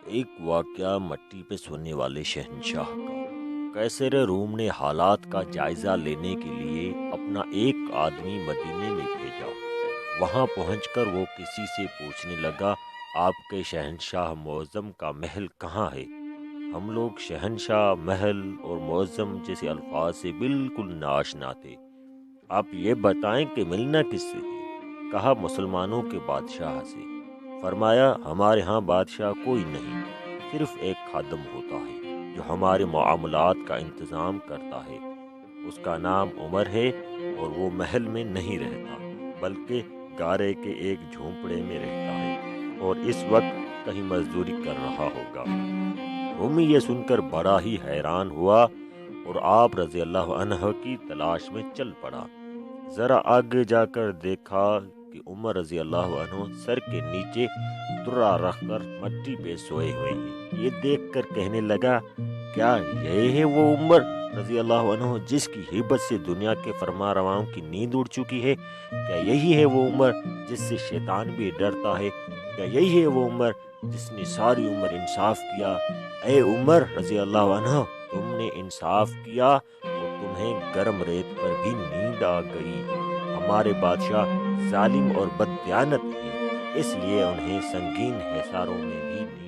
ایک واقعہ مٹی پہ سونے والے شہنشاہ کا۔ قیصر روم نے حالات کا جائزہ لینے کے لیے اپنا ایک آدمی مدینے میں بھیجا۔ وہاں پہنچ کر وہ کسی سے پوچھنے لگا، آپ کے شہنشاہ معظم کا محل کہاں ہے؟ ہم لوگ شہنشاہ، محل اور معظم جیسے الفاظ سے بالکل ناآشنا تھے۔ آپ یہ بتائیں کہ ملنا کس سے ہے؟ کہا مسلمانوں کے بادشاہ سے۔ فرمایا ہمارے ہاں بادشاہ کوئی نہیں، صرف ایک خادم ہوتا ہے جو ہمارے معاملات کا انتظام کرتا ہے۔ اس کا نام عمر ہے اور وہ محل میں نہیں رہتا بلکہ گارے کے ایک جھونپڑے میں رہتا ہے اور اس وقت کہیں مزدوری کر رہا ہوگا۔ رومی یہ سن کر بڑا ہی حیران ہوا اور آپ رضی اللہ عنہ کی تلاش میں چل پڑا۔ ذرا آگے جا کر دیکھا کہ عمر رضی اللہ عنہ سر کے نیچے درہ رکھ کر مٹی پہ سوئے ہوئے ہیں۔ یہ دیکھ کر کہنے لگا، کیا یہ ہے وہ عمر رضی اللہ عنہ جس کی ہیبت سے دنیا کے فرما رواؤں کی نیند اڑ چکی ہے؟ کیا یہی ہے وہ عمر جس سے شیطان بھی ڈرتا ہے؟ کیا یہی ہے وہ عمر جس نے ساری عمر انصاف کیا؟ اے عمر رضی اللہ عنہ، تم نے انصاف کیا اور تمہیں گرم ریت پر بھی نیند آ گئی۔ ہمارے بادشاہ ظالم اور بددیانت ہیں، اس لیے انہیں سنگین حصاروں میں بھی نیند